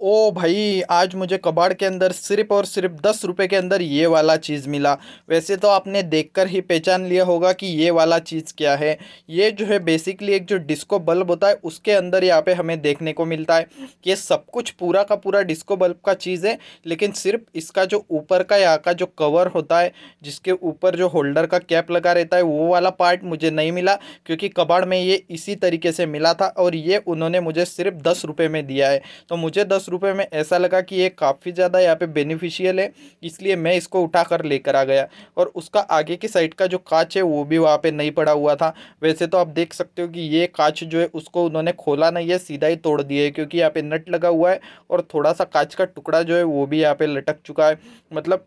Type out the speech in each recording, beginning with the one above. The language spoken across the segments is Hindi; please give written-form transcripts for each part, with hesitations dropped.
ओ भाई, आज मुझे कबाड़ के अंदर सिर्फ और सिर्फ 10 रुपए के अंदर ये वाला चीज़ मिला। वैसे तो आपने देखकर ही पहचान लिया होगा कि ये वाला चीज़ क्या है। ये जो है बेसिकली एक जो डिस्को बल्ब होता है उसके अंदर यहाँ पे हमें देखने को मिलता है कि ये सब कुछ पूरा का पूरा डिस्को बल्ब का चीज़ है। लेकिन सिर्फ इसका जो ऊपर का यहाँ का जो कवर होता है, जिसके ऊपर जो होल्डर का कैप लगा रहता है, वो वाला पार्ट मुझे नहीं मिला। क्योंकि कबाड़ में ये इसी तरीके से मिला था और ये उन्होंने मुझे सिर्फ 10 रुपये में दिया है। तो मुझे 10 रुपये में ऐसा लगा कि ये काफ़ी ज़्यादा यहाँ पे बेनिफिशियल है, इसलिए मैं इसको उठा कर लेकर आ गया। और उसका आगे की साइड का जो कांच है वो भी वहाँ पे नहीं पड़ा हुआ था। वैसे तो आप देख सकते हो कि ये कांच जो है उसको उन्होंने खोला नहीं है, सीधा ही तोड़ दिया है, क्योंकि यहाँ पे नट लगा हुआ है और थोड़ा सा कांच का टुकड़ा जो है वो भी यहाँ पे लटक चुका है। मतलब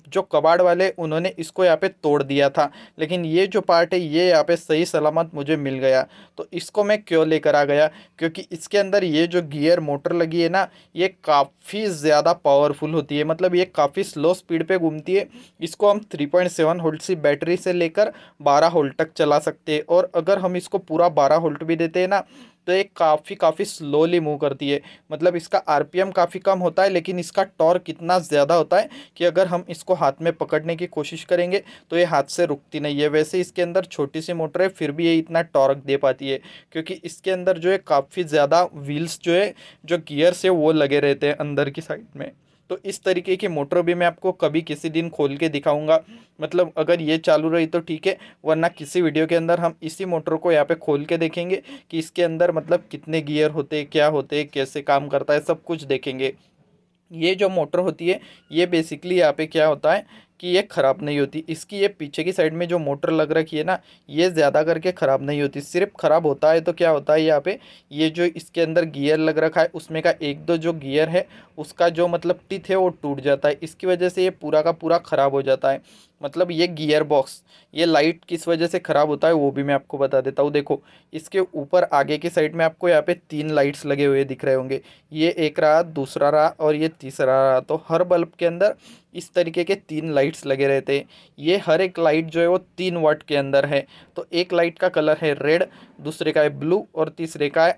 जो कबाड़ वाले उन्होंने इसको यहाँ पे तोड़ दिया था। लेकिन ये जो पार्ट है ये यहाँ पे सही सलामत मुझे मिल गया। तो इसको मैं क्यों लेकर आ गया, क्योंकि इसके अंदर ये जो गियर मोटर लगी है ना, ये काफ़ी ज़्यादा पावरफुल होती है। मतलब ये काफ़ी स्लो स्पीड पे घूमती है। इसको हम 3.7 वोल्ट की बैटरी से लेकर 12 वोल्ट तक चला सकते हैं। और अगर हम इसको पूरा 12 वोल्ट भी देते हैं ना, तो ये काफ़ी काफ़ी स्लोली मूव करती है। मतलब इसका आरपीएम काफ़ी कम होता है, लेकिन इसका टॉर्क इतना ज़्यादा होता है कि अगर हम इसको हाथ में पकड़ने की कोशिश करेंगे तो ये हाथ से रुकती नहीं है। वैसे इसके अंदर छोटी सी मोटर है, फिर भी ये इतना टॉर्क दे पाती है, क्योंकि इसके अंदर जो है काफ़ी ज़्यादा व्हील्स जो है, जो गियर्स है वो लगे रहते हैं अंदर की साइड में। तो इस तरीके की मोटर भी मैं आपको कभी किसी दिन खोल के दिखाऊंगा। मतलब अगर ये चालू रही तो ठीक है, वरना किसी वीडियो के अंदर हम इसी मोटर को यहाँ पे खोल के देखेंगे कि इसके अंदर मतलब कितने गियर होते हैं, क्या होते हैं, कैसे काम करता है, सब कुछ देखेंगे। ये जो मोटर होती है ये बेसिकली यहाँ पे क्या होता है कि ये ख़राब नहीं होती। इसकी ये पीछे की साइड में जो मोटर लग रखी है ना, ये ज़्यादा करके ख़राब नहीं होती। सिर्फ ख़राब होता है तो क्या होता है, यहाँ पे ये जो इसके अंदर गियर लग रखा है उसमें का एक दो जो गियर है उसका जो मतलब टिथ है वो टूट जाता है। इसकी वजह से ये पूरा का पूरा ख़राब हो जाता है। मतलब ये गियर बॉक्स, ये लाइट किस वजह से ख़राब होता है वो भी मैं आपको बता देता हूँ। देखो, इसके ऊपर आगे की साइड में आपको यहाँ पे 3 लाइट्स लगे हुए दिख रहे होंगे। ये एक रहा, दूसरा रहा और ये तीसरा रहा। तो हर बल्ब के अंदर इस तरीके के 3 लाइट्स लगे रहते हैं। ये हर एक लाइट जो है वो 3 वाट के अंदर है। तो एक लाइट का कलर है रेड, दूसरे का है ब्लू और तीसरे का है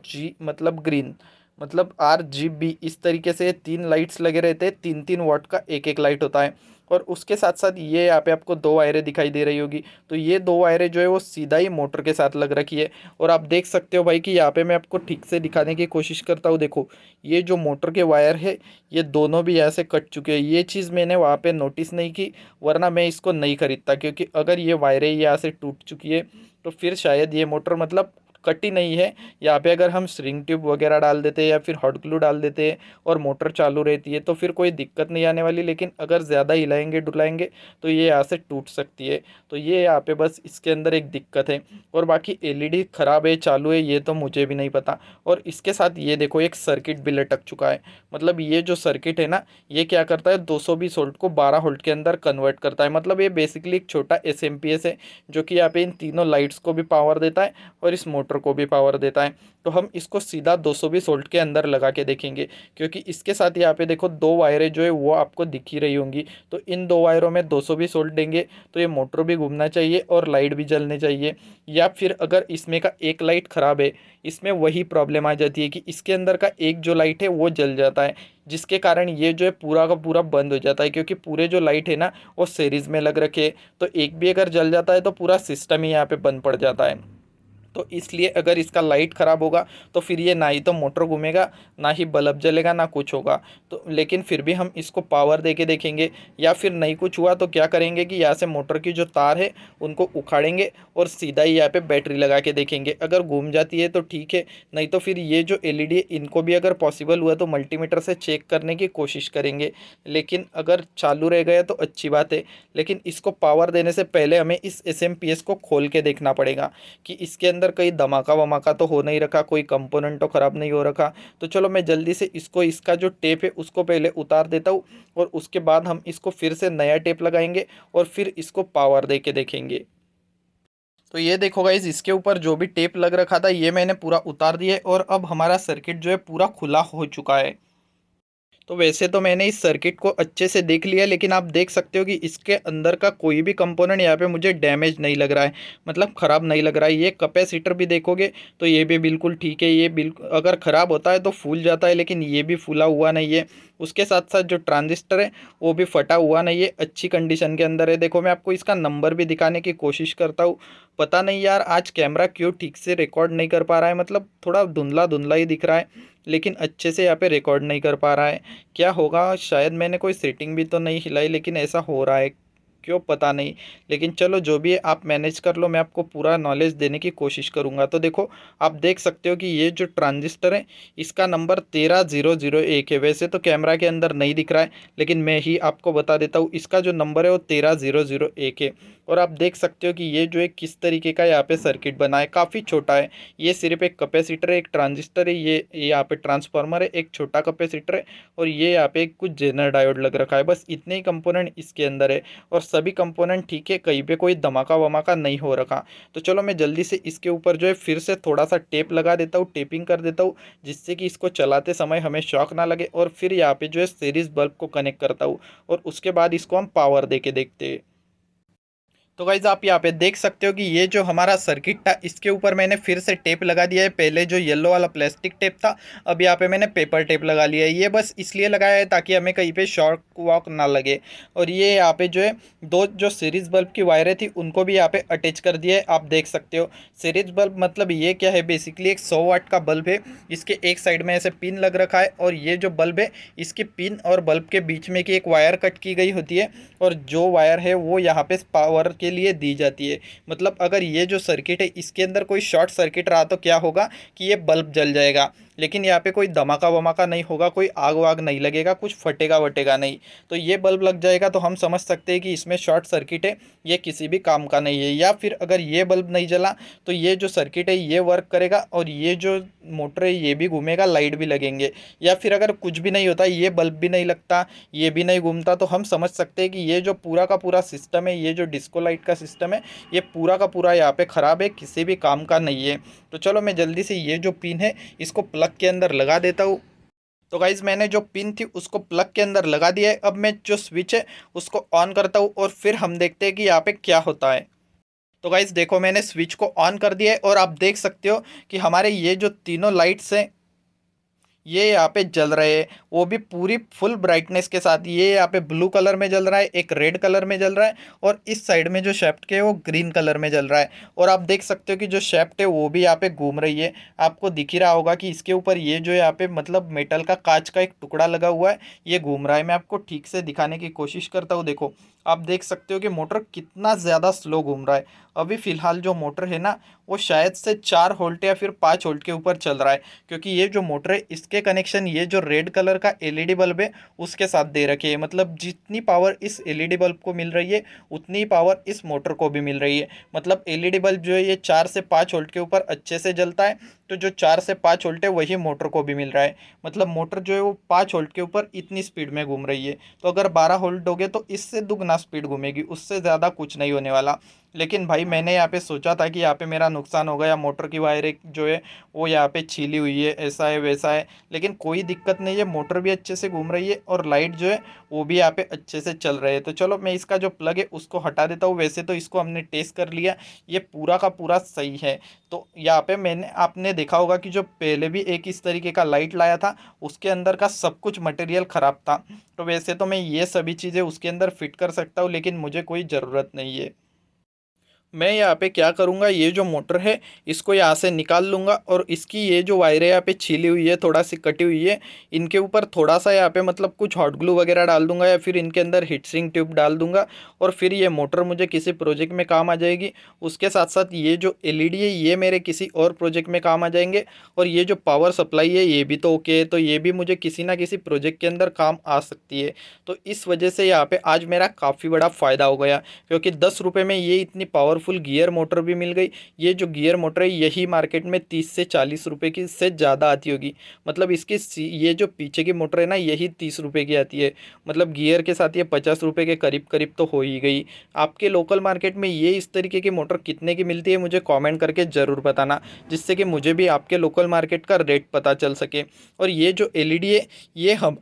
जी मतलब ग्रीन। मतलब RGB। इस तरीके से 3 लाइट्स लगे रहते हैं, 3 3 वाट का एक एक लाइट होता है। और उसके साथ साथ ये यहाँ पे आपको 2 वायरें दिखाई दे रही होगी। तो ये 2 वायरें जो है वो सीधा ही मोटर के साथ लग रखी है। और आप देख सकते हो भाई कि यहाँ पे मैं आपको ठीक से दिखाने की कोशिश करता हूँ। देखो, ये जो मोटर के वायर है ये दोनों भी यहाँ से कट चुके हैं। ये चीज़ मैंने वहाँ पे नोटिस नहीं की, वरना मैं इसको नहीं खरीदता। क्योंकि अगर ये वायरें यहाँ से टूट चुकी है तो फिर शायद ये मोटर मतलब कटी नहीं है। यहाँ पे अगर हम स्ट्रिंग ट्यूब वगैरह डाल देते हैं या फिर हॉट ग्लू डाल देते हैं और मोटर चालू रहती है तो फिर कोई दिक्कत नहीं आने वाली। लेकिन अगर ज़्यादा हिलाएंगे डुलाएंगे तो ये यहाँ से टूट सकती है। तो ये यहाँ पे बस इसके अंदर एक दिक्कत है। और बाकी एलईडी ख़राब है चालू है ये तो मुझे भी नहीं पता। और इसके साथ ये देखो, एक सर्किट भी लटक चुका है। मतलब ये जो सर्किट है ना, ये क्या करता है, 220 वोल्ट को 12 वोल्ट के अंदर कन्वर्ट करता है। मतलब ये बेसिकली एक छोटा एसएमपीएस है, जो कि यहाँ पे इन तीनों लाइट्स को भी पावर देता है और इस मोटर को भी पावर देता है। तो हम इसको सीधा 220 वोल्ट के अंदर लगा के देखेंगे, क्योंकि इसके साथ यहाँ पे देखो 2 वायरें जो है वो आपको दिख ही रही होंगी। तो इन 2 वायरों में 220 वोल्ट देंगे तो ये मोटर भी घूमना चाहिए और लाइट भी जलनी चाहिए। या फिर अगर इसमें का एक लाइट ख़राब है, इसमें वही प्रॉब्लम आ जाती है कि इसके अंदर का एक जो लाइट है वो जल जाता है, जिसके कारण ये जो है पूरा का पूरा बंद हो जाता है। क्योंकि पूरे जो लाइट है ना वो सीरीज़ में लग रखे, तो एक भी अगर जल जाता है तो पूरा सिस्टम ही यहाँ पे बंद पड़ जाता है। तो इसलिए अगर इसका लाइट ख़राब होगा तो फिर ये ना ही तो मोटर घूमेगा, ना ही बल्ब जलेगा, ना कुछ होगा। तो लेकिन फिर भी हम इसको पावर दे के देखेंगे। या फिर नहीं कुछ हुआ तो क्या करेंगे कि यहाँ से मोटर की जो तार है उनको उखाड़ेंगे और सीधा ही यहाँ पे बैटरी लगा के देखेंगे। अगर घूम जाती है तो ठीक है, नहीं तो फिर ये जो एलईडी है इनको भी अगर पॉसिबल हुआ तो मल्टीमीटर से चेक करने की कोशिश करेंगे। लेकिन अगर चालू रह गया तो अच्छी बात है। लेकिन इसको पावर देने से पहले हमें इस एसएमपीएस को खोल के देखना पड़ेगा कि इसके अंदर कहीं धमाका वमाका तो हो नहीं रखा, कोई कंपोनेंट तो ख़राब नहीं हो रखा। तो चलो मैं जल्दी से इसको, इसका जो टेप है उसको पहले उतार देता हूँ और उसके बाद हम इसको फिर से नया टेप लगाएंगे और फिर इसको पावर दे के देखेंगे। तो ये देखो गाइस, इसके ऊपर जो भी टेप लग रखा था ये मैंने पूरा उतार दिया है और अब हमारा सर्किट जो है पूरा खुला हो चुका है। तो वैसे तो मैंने इस सर्किट को अच्छे से देख लिया, लेकिन आप देख सकते हो कि इसके अंदर का कोई भी कंपोनेंट यहाँ पे मुझे डैमेज नहीं लग रहा है, मतलब ख़राब नहीं लग रहा है। ये कैपेसिटर भी देखोगे तो ये भी बिल्कुल ठीक है, ये बिल्कुल अगर ख़राब होता है तो फूल जाता है, लेकिन ये भी फूला हुआ नहीं है। उसके साथ साथ जो ट्रांजिस्टर है वो भी फटा हुआ नहीं है, अच्छी कंडीशन के अंदर है। देखो मैं आपको इसका नंबर भी दिखाने की कोशिश करता हूँ। पता नहीं यार आज कैमरा क्यों ठीक से रिकॉर्ड नहीं कर पा रहा है, मतलब थोड़ा धुंधला धुंधला ही दिख रहा है, लेकिन अच्छे से यहाँ पे रिकॉर्ड नहीं कर पा रहा है। क्या होगा, शायद मैंने कोई सेटिंग भी तो नहीं हिलाई, लेकिन ऐसा हो रहा है क्यों पता नहीं। लेकिन चलो जो भी है आप मैनेज कर लो, मैं आपको पूरा नॉलेज देने की कोशिश करूँगा। तो देखो आप देख सकते हो कि ये जो ट्रांजिस्टर है इसका नंबर 13001 है। वैसे तो कैमरा के अंदर नहीं दिख रहा है, लेकिन मैं ही आपको बता देता हूँ, इसका जो नंबर है वो 13001 है। और आप देख सकते हो कि ये जो है किस तरीके का यहाँ पे सर्किट बना है, काफ़ी छोटा है। ये सिर्फ एक कैपेसिटर है, एक ट्रांजिस्टर है, ये यहाँ पे ट्रांसफार्मर है, एक छोटा कैपेसिटर है, और ये यहाँ पे कुछ जेनर डायोड लग रखा है। बस इतने ही कंपोनेंट इसके अंदर है, और सभी कंपोनेंट ठीक है, कहीं पे कोई धमाका वमाका नहीं हो रखा। तो चलो मैं जल्दी से इसके ऊपर जो है फिर से थोड़ा सा टेप लगा देता हूँ, टेपिंग कर देता हूँ, जिससे कि इसको चलाते समय हमें शॉक ना लगे। और फिर यहाँ पे जो है सीरीज बल्ब को कनेक्ट करता हूँ, और उसके बाद इसको हम पावर दे के देखते हैं। तो गाइज आप यहाँ पे देख सकते हो कि ये जो हमारा सर्किट था इसके ऊपर मैंने फिर से टेप लगा दिया है। पहले जो येलो वाला प्लास्टिक टेप था, अब यहाँ पे मैंने पेपर टेप लगा लिया है। ये बस इसलिए लगाया है ताकि हमें कहीं पे शॉर्ट वॉक ना लगे। और ये यहाँ पे जो है दो जो सीरीज बल्ब की वायरें थी उनको भी यहाँ पे अटैच कर दिया है, आप देख सकते हो। सीरीज बल्ब मतलब ये क्या है, बेसिकली एक 100 वाट का बल्ब है। इसके एक साइड में ऐसे पिन लग रखा है, और ये जो बल्ब है इसके पिन और बल्ब के बीच में की एक वायर कट की गई होती है, और जो वायर है वो यहाँ पे पावर के लिए दी जाती है। मतलब अगर ये जो सर्किट है इसके अंदर कोई शॉर्ट सर्किट रहा तो क्या होगा कि ये बल्ब जल जाएगा, लेकिन यहाँ पे कोई धमाका वमाका नहीं होगा, कोई आग वाग नहीं लगेगा, कुछ फटेगा वटेगा नहीं। तो ये बल्ब लग जाएगा तो हम समझ सकते हैं कि इसमें शॉर्ट सर्किट है, ये किसी भी काम का नहीं है। या फिर अगर ये बल्ब नहीं जला तो ये जो सर्किट है ये वर्क करेगा, और ये जो मोटर है ये भी घूमेगा, लाइट भी लगेंगे। या फिर अगर कुछ भी नहीं होता, ये बल्ब भी नहीं लगता, ये भी नहीं घूमता, तो हम समझ सकते हैं कि ये जो पूरा का पूरा सिस्टम है, ये जो डिस्को लाइट का सिस्टम है, ये पूरा का पूरा यहाँ पे ख़राब है, किसी भी काम का नहीं है। तो चलो मैं जल्दी से ये जो पिन है इसको प्लग के अंदर लगा देता हूँ। तो गाइज़ मैंने जो पिन थी उसको प्लग के अंदर लगा दिया है। अब मैं जो स्विच है उसको ऑन करता हूँ, और फिर हम देखते हैं कि यहाँ पे क्या होता है। तो गाइज़ देखो मैंने स्विच को ऑन कर दिया है, और आप देख सकते हो कि हमारे ये जो तीनों लाइट्स हैं ये यहाँ पे जल रहे हैं, वो भी पूरी फुल ब्राइटनेस के साथ। ये यहाँ पे ब्लू कलर में जल रहा है, एक रेड कलर में जल रहा है, और इस साइड में जो शेफ्ट के वो ग्रीन कलर में जल रहा है। और आप देख सकते हो कि जो शेफ्ट है वो भी यहाँ पे घूम रही है। आपको दिख ही रहा होगा कि इसके ऊपर ये जो यहाँ पे मतलब मेटल का कांच का एक टुकड़ा लगा हुआ है, ये घूम रहा है। मैं आपको ठीक से दिखाने की कोशिश करता हूँ। देखो आप देख सकते हो कि मोटर कितना ज़्यादा स्लो घूम रहा है। अभी फ़िलहाल जो मोटर है ना वो शायद से 4 वोल्ट या फिर 5 वोल्ट के ऊपर चल रहा है, क्योंकि ये जो मोटर है इसके कनेक्शन ये जो रेड कलर का एलईडी बल्ब है उसके साथ दे रखे है। मतलब जितनी पावर इस एलईडी बल्ब को मिल रही है उतनी पावर इस मोटर को भी मिल रही है। मतलब एलईडी बल्ब जो है ये 4 से 5 वोल्ट के ऊपर अच्छे से जलता है, तो जो 4 से 5 वोल्ट है वही मोटर को भी मिल रहा है। मतलब मोटर जो है वो 5 वोल्ट के ऊपर इतनी स्पीड में घूम रही है। तो अगर 12 वोल्ट दोगे तो इससे दुगना स्पीड घूमेगी, उससे ज़्यादा कुछ नहीं होने वाला। लेकिन भाई मैंने यहाँ पे सोचा था कि यहाँ पे मेरा नुकसान हो गया, मोटर की वायर जो है वो यहाँ पे छीली हुई है, ऐसा है वैसा है, लेकिन कोई दिक्कत नहीं है। मोटर भी अच्छे से घूम रही है, और लाइट जो है वो भी यहाँ पे अच्छे से चल रहे हैं। तो चलो मैं इसका जो प्लग है उसको हटा देता हूँ। वैसे तो इसको हमने टेस्ट कर लिया, ये पूरा का पूरा सही है। तो यहाँ पे मैंने आपने देखा होगा कि जो पहले भी एक इस तरीके का लाइट लाया था उसके अंदर का सब कुछ मटेरियल ख़राब था। तो वैसे तो मैं ये सभी चीज़ें उसके अंदर फिट कर सकता हूँ, लेकिन मुझे कोई ज़रूरत नहीं है। मैं यहाँ पे क्या करूँगा, ये जो मोटर है इसको यहाँ से निकाल लूँगा, और इसकी ये जो वायरें यहाँ पे छीली हुई है, थोड़ा सी कटी हुई है, इनके ऊपर थोड़ा सा यहाँ पे मतलब कुछ हॉट ग्लू वगैरह डाल दूँगा, या फिर इनके अंदर हीट सिंक ट्यूब डाल दूँगा, और फिर ये मोटर मुझे किसी प्रोजेक्ट में काम आ जाएगी। उसके साथ साथ ये जो एलईडी है ये मेरे किसी और प्रोजेक्ट में काम आ जाएंगे, और ये जो पावर सप्लाई है ये भी तो ओके है, तो ये भी मुझे किसी ना किसी प्रोजेक्ट के अंदर काम आ सकती है। तो इस वजह से यहाँ पे आज मेरा काफ़ी बड़ा फ़ायदा हो गया, क्योंकि 10 रुपये में ये इतनी पावरफुल गियर मोटर भी मिल गई। ये जो गियर मोटर है यही मार्केट में 30 से 40 रुपये की से ज़्यादा आती होगी। मतलब इसकी ये जो पीछे की मोटर है ना यही 30 रुपये की आती है। मतलब गियर के साथ ये 50 रुपये के करीब करीब तो हो ही गई। आपके लोकल मार्केट में ये इस तरीके की मोटर कितने की मिलती है मुझे कॉमेंट करके ज़रूर बताना, जिससे कि मुझे भी आपके लोकल मार्केट का रेट पता चल सके। और ये जो एलईडी है ये हम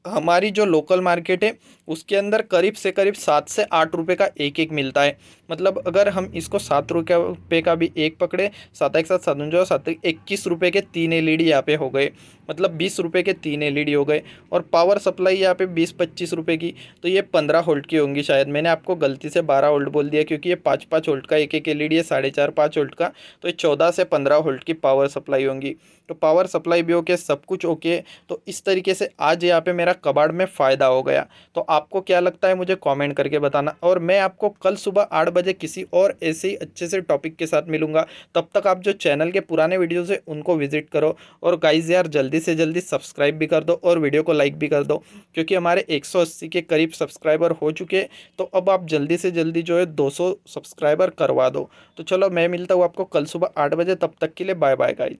हमारी जो लोकल मार्केट है उसके अंदर करीब से करीब 7 से 8 रुपए का एक एक मिलता है। मतलब अगर हम इसको 7 रुपये का भी एक पकड़े, सात एक सात सात जो 21 रुपये के 3 LED यहाँ पे हो गए, मतलब 20 रुपये के 3 LED हो गए। और पावर सप्लाई यहाँ पे 20-25 रुपये की, तो ये 15 वोल्ट की होंगी शायद। मैंने आपको गलती से 12 वोल्ट बोल दिया क्योंकि ये 5-5 वोल्ट का एक एक LED है, 4.5-5 वोल्ट का। तो ये 14 से 15 वोल्ट की पावर सप्लाई होंगी। तो पावर सप्लाई भी ओके, सब कुछ ओके। तो इस तरीके से आज यहाँ पे मेरा कबाड़ में फ़ायदा हो गया। तो आपको क्या लगता है मुझे कमेंट करके बताना, और मैं आपको कल सुबह 8 बजे किसी और ऐसे ही अच्छे से टॉपिक के साथ मिलूंगा। तब तक आप जो चैनल के पुराने वीडियोज़ है उनको विजिट करो। और गाइज़ यार जल्दी से जल्दी सब्सक्राइब भी कर दो और वीडियो को लाइक भी कर दो, क्योंकि हमारे 180 के करीब सब्सक्राइबर हो चुके। तो अब आप जल्दी से जल्दी जो है 200 सब्सक्राइबर करवा दो। तो चलो मैं मिलता हूँ आपको कल सुबह 8 बजे, तब तक के लिए बाय बाय गाइज।